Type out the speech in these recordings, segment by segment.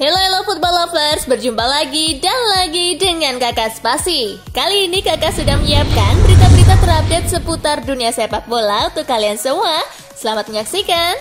Hello football lovers, berjumpa lagi dan lagi dengan Kakak Spasi. Kali ini Kakak sudah menyiapkan berita-berita terupdate seputar dunia sepak bola untuk kalian semua. Selamat menyaksikan.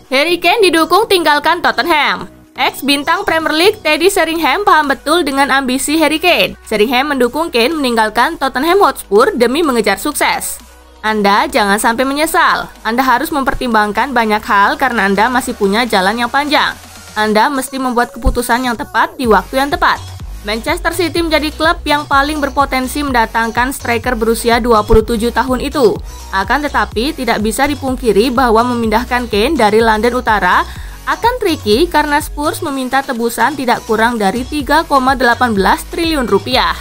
Harry Kane didukung tinggalkan Tottenham. Ex-bintang Premier League Teddy Sheringham paham betul dengan ambisi Harry Kane. Sheringham mendukung Kane meninggalkan Tottenham Hotspur demi mengejar sukses. Anda jangan sampai menyesal. Anda harus mempertimbangkan banyak hal karena Anda masih punya jalan yang panjang. Anda mesti membuat keputusan yang tepat di waktu yang tepat. Manchester City menjadi klub yang paling berpotensi mendatangkan striker berusia 27 tahun itu. Akan tetapi tidak bisa dipungkiri bahwa memindahkan Kane dari London Utara akan tricky karena Spurs meminta tebusan tidak kurang dari 3,18 triliun rupiah.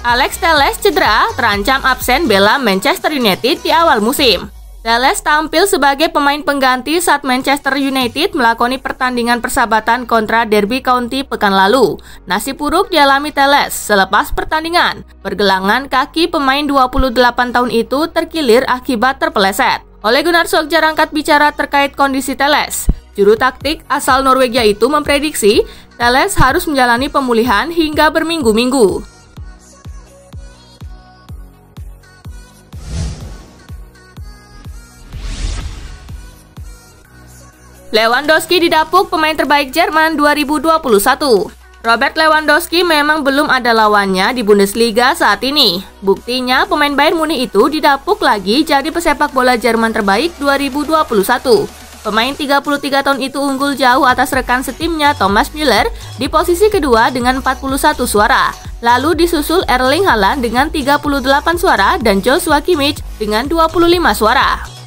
Alex Telles cedera, terancam absen bela Manchester United di awal musim. Telles tampil sebagai pemain pengganti saat Manchester United melakoni pertandingan persahabatan kontra Derby County pekan lalu. Nasib buruk dialami Telles selepas pertandingan. Pergelangan kaki pemain 28 tahun itu terkilir akibat terpeleset. Ole Gunnar Solskjaer angkat bicara terkait kondisi Telles. Juru taktik asal Norwegia itu memprediksi Telles harus menjalani pemulihan hingga berminggu-minggu. Lewandowski didapuk pemain terbaik Jerman 2021. Robert Lewandowski memang belum ada lawannya di Bundesliga saat ini. Buktinya pemain Bayern Munich itu didapuk lagi jadi pesepak bola Jerman terbaik 2021. Pemain 33 tahun itu unggul jauh atas rekan setimnya Thomas Müller di posisi kedua dengan 41 suara. Lalu disusul Erling Haaland dengan 38 suara dan Joshua Kimmich dengan 25 suara.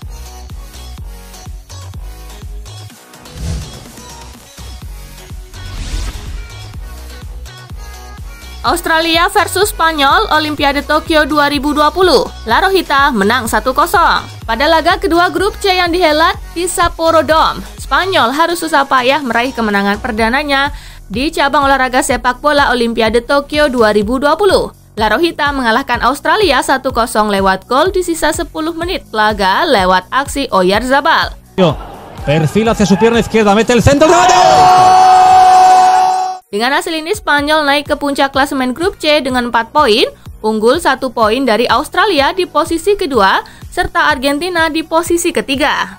Australia versus Spanyol Olimpiade Tokyo 2020. La Rojita menang 1-0. Pada laga kedua grup C yang dihelat di Sapporo Dome, Spanyol harus susah payah meraih kemenangan perdananya di cabang olahraga sepak bola Olimpiade Tokyo 2020. La Rojita mengalahkan Australia 1-0 lewat gol di sisa 10 menit laga lewat aksi Oyarzabal. Perfil hacia su pierna izquierda, mete el centro. Dengan hasil ini, Spanyol naik ke puncak klasemen grup C dengan 4 poin, unggul 1 poin dari Australia di posisi kedua, serta Argentina di posisi ketiga.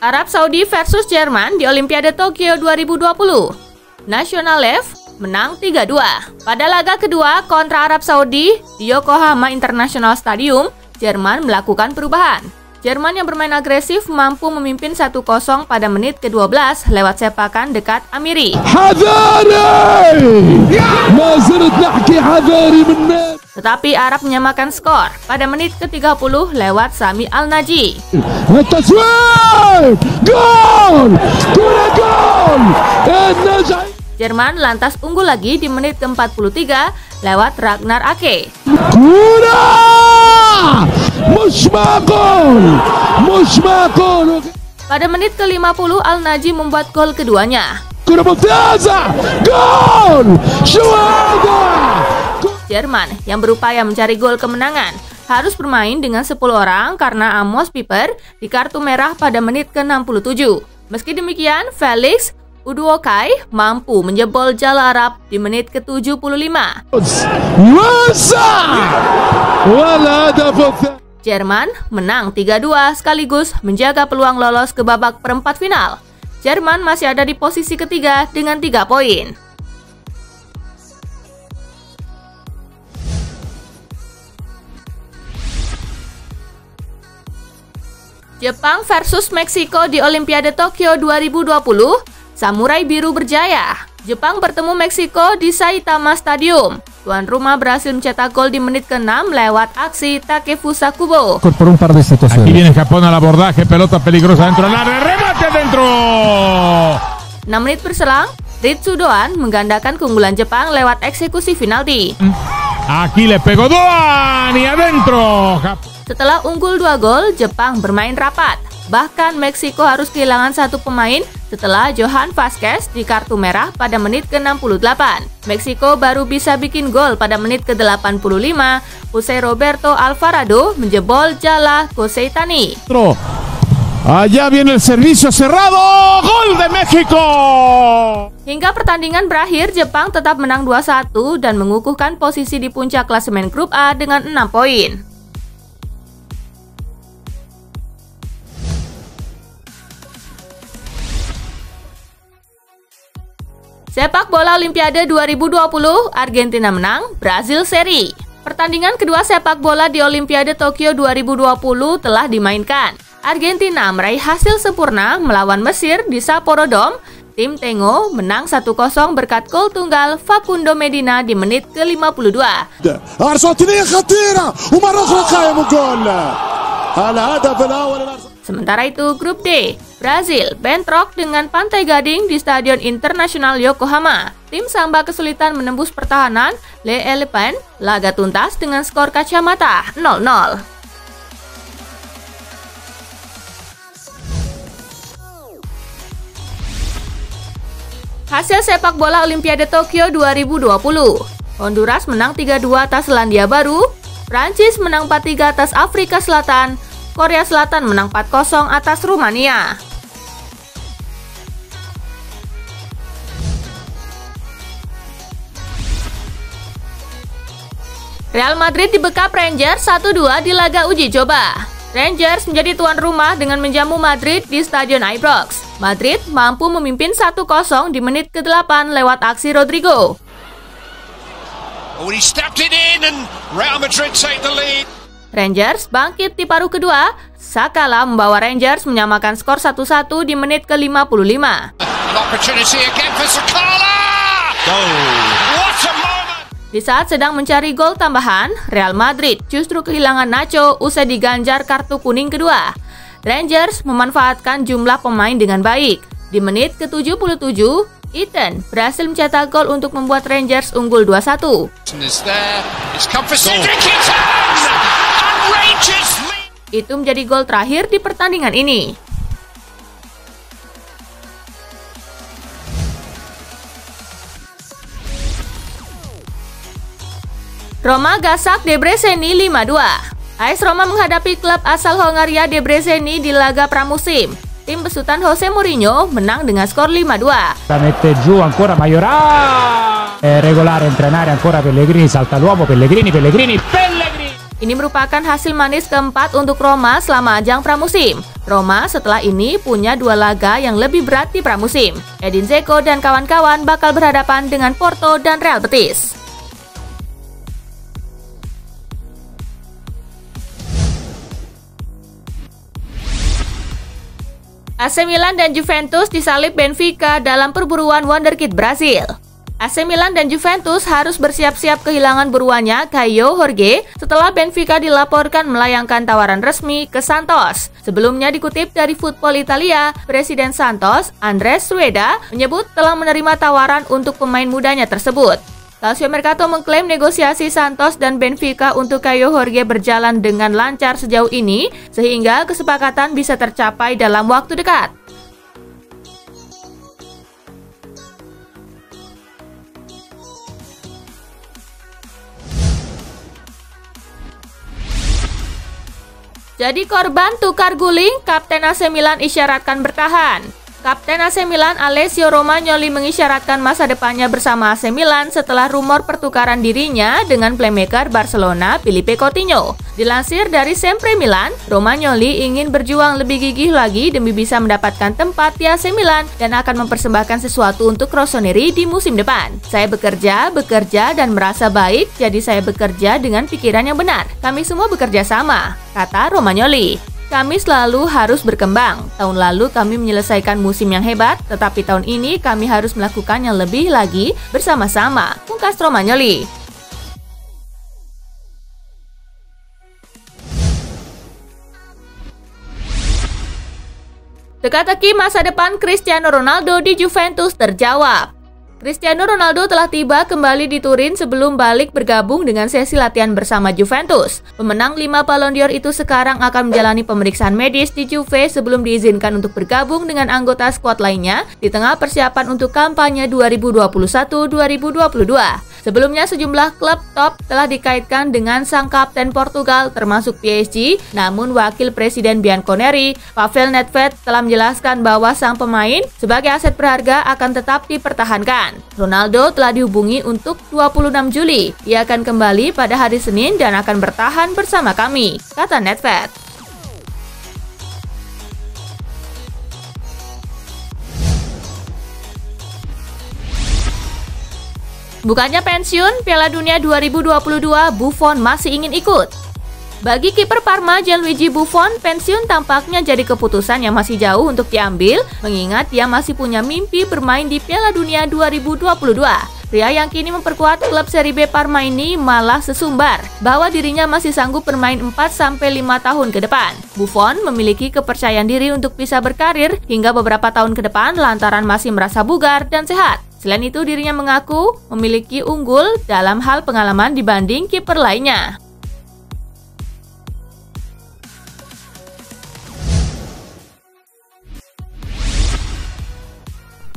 Arab Saudi versus Jerman di Olimpiade Tokyo 2020. National Lev menang 3-2. Pada laga kedua kontra Arab Saudi di Yokohama International Stadium, Jerman melakukan perubahan. Jerman yang bermain agresif mampu memimpin 1-0 pada menit ke-12 lewat sepakan dekat Amiri. Tetapi Arab menyamakan skor pada menit ke-30 lewat Sami Al-Naji. Jerman lantas unggul lagi di menit ke-43 lewat Ragnar Ake. Pada menit ke-50 Al-Naji membuat gol keduanya. Jerman yang berupaya mencari gol kemenangan harus bermain dengan 10 orang karena Amos Piper di kartu merah pada menit ke-67. Meski demikian, Felix Uduokai mampu menjebol jala Arab di menit ke-75. Jerman menang 3-2 sekaligus menjaga peluang lolos ke babak perempat final. Jerman masih ada di posisi ketiga dengan 3 poin. Jepang versus Meksiko di Olimpiade Tokyo 2020. Samurai Biru berjaya. Jepang bertemu Meksiko di Saitama Stadium. Tuan rumah berhasil mencetak gol di menit ke-6 lewat aksi Takefusa Kubo. Aquí viene Japón al abordaje, pelota peligrosa dentro del área, remate dentro. 6 menit berselang, Ritsu Doan menggandakan keunggulan Jepang lewat eksekusi penalti. Aquí le pegó Doan y adentro. Setelah unggul 2 gol, Jepang bermain rapat. Bahkan Meksiko harus kehilangan 1 pemain setelah Johan Vazquez di kartu merah pada menit ke-68. Meksiko baru bisa bikin gol pada menit ke-85 usai Roberto Alvarado menjebol jala Koseitani. Allá viene el servicio cerrado, gol de México. Hingga pertandingan berakhir, Jepang tetap menang 2-1 dan mengukuhkan posisi di puncak klasemen grup A dengan 6 poin. Sepak bola Olimpiade 2020, Argentina menang, Brazil seri. Pertandingan kedua sepak bola di Olimpiade Tokyo 2020 telah dimainkan. Argentina meraih hasil sempurna melawan Mesir di Sapporo Dome. Tim Tengo menang 1-0 berkat gol tunggal Facundo Medina di menit ke-52. Sementara itu, grup D, Brazil bentrok dengan Pantai Gading di Stadion Internasional Yokohama. Tim Samba kesulitan menembus pertahanan Le Elephant, laga tuntas dengan skor kacamata 0-0. Hasil sepak bola Olimpiade Tokyo 2020. Honduras menang 3-2 atas Selandia Baru, Prancis menang 4-3 atas Afrika Selatan, Korea Selatan menang 4-0 atas Rumania. Real Madrid dibekap Rangers 1-2 di laga uji coba. Rangers menjadi tuan rumah dengan menjamu Madrid di Stadion Ibrox. Madrid mampu memimpin 1-0 di menit ke-8 lewat aksi Rodrigo. Rangers bangkit di paruh kedua. Sakala membawa Rangers menyamakan skor 1-1 di menit ke-55. Di saat sedang mencari gol tambahan, Real Madrid justru kehilangan Nacho usai diganjar kartu kuning kedua. Rangers memanfaatkan jumlah pemain dengan baik. Di menit ke-77, Ethan berhasil mencetak gol untuk membuat Rangers unggul 2-1. Itu menjadi gol terakhir di pertandingan ini. Roma gasak Debreceni 5-2. AS Roma menghadapi klub asal Hongaria Debreceni di laga pramusim. Tim besutan Jose Mourinho menang dengan skor 5-2. Mette giù ancora Majoral. Regolare entrenare ancora Pellegrini, salta l'uomo Pellegrini. Ini merupakan hasil manis keempat untuk Roma selama ajang pramusim. Roma setelah ini punya 2 laga yang lebih berat di pramusim. Edin Dzeko dan kawan-kawan bakal berhadapan dengan Porto dan Real Betis. AC Milan dan Juventus disalip Benfica dalam perburuan wonderkid Brasil. AC Milan dan Juventus harus bersiap-siap kehilangan buruannya Caio Jorge setelah Benfica dilaporkan melayangkan tawaran resmi ke Santos. Sebelumnya dikutip dari Football Italia, Presiden Santos, Andres Rueda, menyebut telah menerima tawaran untuk pemain mudanya tersebut. Calcio Mercato mengklaim negosiasi Santos dan Benfica untuk Caio Jorge berjalan dengan lancar sejauh ini, sehingga kesepakatan bisa tercapai dalam waktu dekat. Jadi korban tukar guling, Kapten AC Milan isyaratkan bertahan. Kapten AC Milan Alessio Romagnoli mengisyaratkan masa depannya bersama AC Milan setelah rumor pertukaran dirinya dengan playmaker Barcelona Philippe Coutinho. Dilansir dari Sempre Milan, Romagnoli ingin berjuang lebih gigih lagi demi bisa mendapatkan tempat di AC Milan dan akan mempersembahkan sesuatu untuk Rossoneri di musim depan. Saya bekerja dan merasa baik, jadi saya bekerja dengan pikiran yang benar. Kami semua bekerja sama, kata Romagnoli. Kami selalu harus berkembang. Tahun lalu kami menyelesaikan musim yang hebat, tetapi tahun ini kami harus melakukan yang lebih lagi bersama-sama, pungkas Romagnoli. Teka-teki masa depan Cristiano Ronaldo di Juventus terjawab. Cristiano Ronaldo telah tiba kembali di Turin sebelum balik bergabung dengan sesi latihan bersama Juventus. Pemenang 5 Ballon d'Or itu sekarang akan menjalani pemeriksaan medis di Juve sebelum diizinkan untuk bergabung dengan anggota skuad lainnya di tengah persiapan untuk kampanye 2021-2022. Sebelumnya sejumlah klub top telah dikaitkan dengan sang kapten Portugal termasuk PSG, namun wakil presiden Bianconeri, Pavel Nedved telah menjelaskan bahwa sang pemain sebagai aset berharga akan tetap dipertahankan. Ronaldo telah dihubungi untuk 26 Juli. Ia akan kembali pada hari Senin dan akan bertahan bersama kami, kata Nedved. Bukannya pensiun, Piala Dunia 2022 Buffon masih ingin ikut. Bagi kiper Parma Gianluigi Buffon, pensiun tampaknya jadi keputusan yang masih jauh untuk diambil, mengingat dia masih punya mimpi bermain di Piala Dunia 2022. Pria yang kini memperkuat klub Serie B Parma ini malah sesumbar bahwa dirinya masih sanggup bermain 4-5 tahun ke depan. Buffon memiliki kepercayaan diri untuk bisa berkarir hingga beberapa tahun ke depan lantaran masih merasa bugar dan sehat. Selain itu, dirinya mengaku memiliki unggul dalam hal pengalaman dibanding kiper lainnya.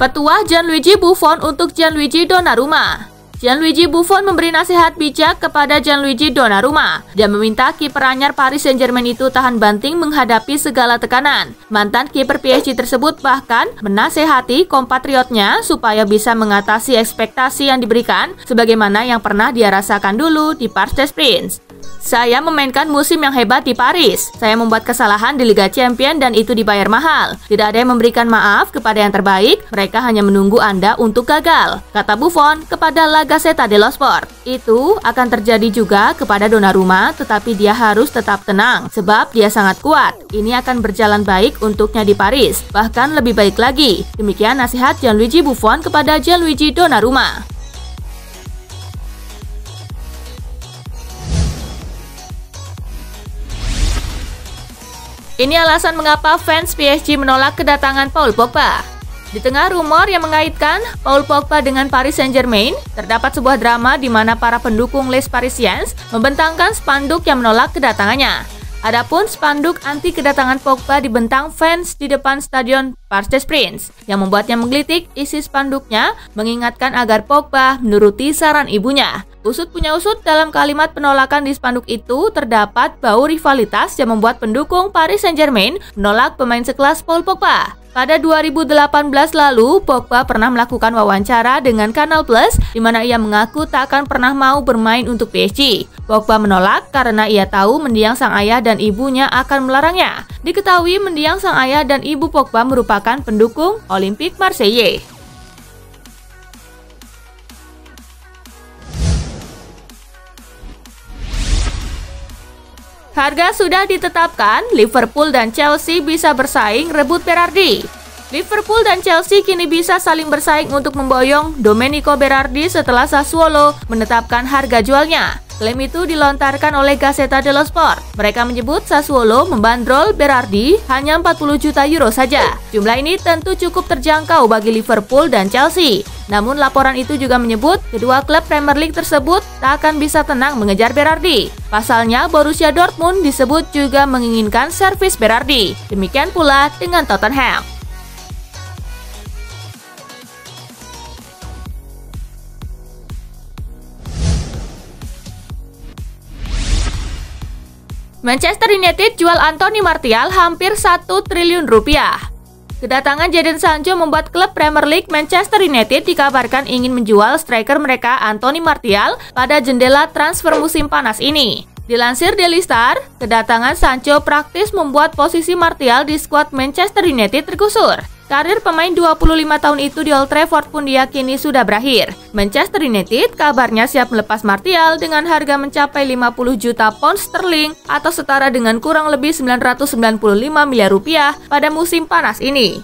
Petuah Gianluigi Buffon untuk Gianluigi Donnarumma. Gianluigi Buffon memberi nasihat bijak kepada Gianluigi Donnarumma dan meminta kiper anyar Paris Saint-Germain itu tahan banting menghadapi segala tekanan. Mantan kiper PSG tersebut bahkan menasehati kompatriotnya supaya bisa mengatasi ekspektasi yang diberikan sebagaimana yang pernah dia rasakan dulu di Parc des Princes. Saya memainkan musim yang hebat di Paris. Saya membuat kesalahan di Liga Champions dan itu dibayar mahal. Tidak ada yang memberikan maaf kepada yang terbaik, mereka hanya menunggu Anda untuk gagal, kata Buffon kepada La Gazzetta dello Sport. Itu akan terjadi juga kepada Donnarumma, tetapi dia harus tetap tenang, sebab dia sangat kuat. Ini akan berjalan baik untuknya di Paris, bahkan lebih baik lagi. Demikian nasihat Gianluigi Buffon kepada Gianluigi Donnarumma. Ini alasan mengapa fans PSG menolak kedatangan Paul Pogba. Di tengah rumor yang mengaitkan Paul Pogba dengan Paris Saint-Germain, terdapat sebuah drama di mana para pendukung Les Parisiens membentangkan spanduk yang menolak kedatangannya. Adapun spanduk anti kedatangan Pogba dibentang fans di depan stadion Parc des Princes. Yang membuatnya menggelitik, isi spanduknya mengingatkan agar Pogba menuruti saran ibunya. Usut punya usut, dalam kalimat penolakan di spanduk itu terdapat bau rivalitas yang membuat pendukung Paris Saint-Germain menolak pemain sekelas Paul Pogba. Pada 2018 lalu, Pogba pernah melakukan wawancara dengan Canal Plus di mana ia mengaku tak akan pernah mau bermain untuk PSG. Pogba menolak karena ia tahu mendiang sang ayah dan ibunya akan melarangnya. Diketahui mendiang sang ayah dan ibu Pogba merupakan pendukung Olympique Marseille. Harga sudah ditetapkan, Liverpool dan Chelsea bisa bersaing rebut Berardi. Liverpool dan Chelsea kini bisa saling bersaing untuk memboyong Domenico Berardi setelah Sassuolo menetapkan harga jualnya. Klaim itu dilontarkan oleh Gazzetta dello Sport. Mereka menyebut Sassuolo membandrol Berardi hanya 40 juta euro saja. Jumlah ini tentu cukup terjangkau bagi Liverpool dan Chelsea. Namun laporan itu juga menyebut kedua klub Premier League tersebut tak akan bisa tenang mengejar Berardi. Pasalnya Borussia Dortmund disebut juga menginginkan servis Berardi. Demikian pula dengan Tottenham. Manchester United jual Anthony Martial hampir 1 triliun rupiah. Kedatangan Jadon Sancho membuat klub Premier League Manchester United dikabarkan ingin menjual striker mereka Anthony Martial pada jendela transfer musim panas ini. Dilansir Daily Star, kedatangan Sancho praktis membuat posisi Martial di skuad Manchester United tergusur. Karir pemain 25 tahun itu di Old Trafford pun diyakini sudah berakhir. Manchester United kabarnya siap melepas Martial dengan harga mencapai 50 juta pound sterling atau setara dengan kurang lebih 995 miliar rupiah pada musim panas ini.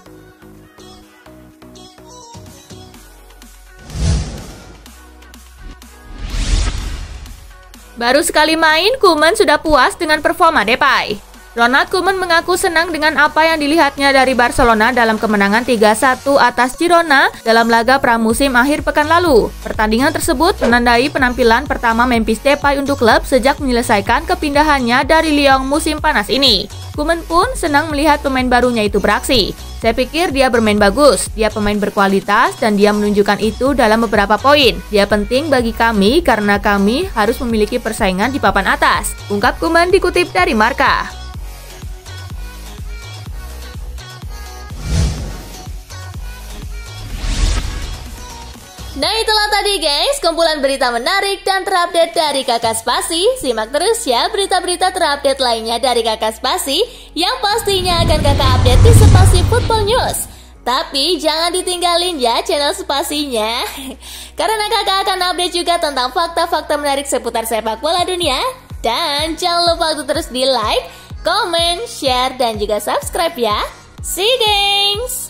Baru sekali main, Koeman sudah puas dengan performa Depay. Ronald Koeman mengaku senang dengan apa yang dilihatnya dari Barcelona dalam kemenangan 3-1 atas Girona dalam laga pramusim akhir pekan lalu. Pertandingan tersebut menandai penampilan pertama Memphis Depay untuk klub sejak menyelesaikan kepindahannya dari Lyon musim panas ini. Koeman pun senang melihat pemain barunya itu beraksi. Saya pikir dia bermain bagus, dia pemain berkualitas dan dia menunjukkan itu dalam beberapa poin. Dia penting bagi kami karena kami harus memiliki persaingan di papan atas, ungkap Koeman dikutip dari Marca. Nah itulah tadi guys, kumpulan berita menarik dan terupdate dari Kakak Spasi. Simak terus ya berita-berita terupdate lainnya dari Kakak Spasi yang pastinya akan Kakak update di Spasi Football News. Tapi jangan ditinggalin ya channel Spasinya, karena Kakak akan update juga tentang fakta-fakta menarik seputar sepak bola dunia. Dan jangan lupa untuk terus di like, comment, share, dan juga subscribe ya. See you guys!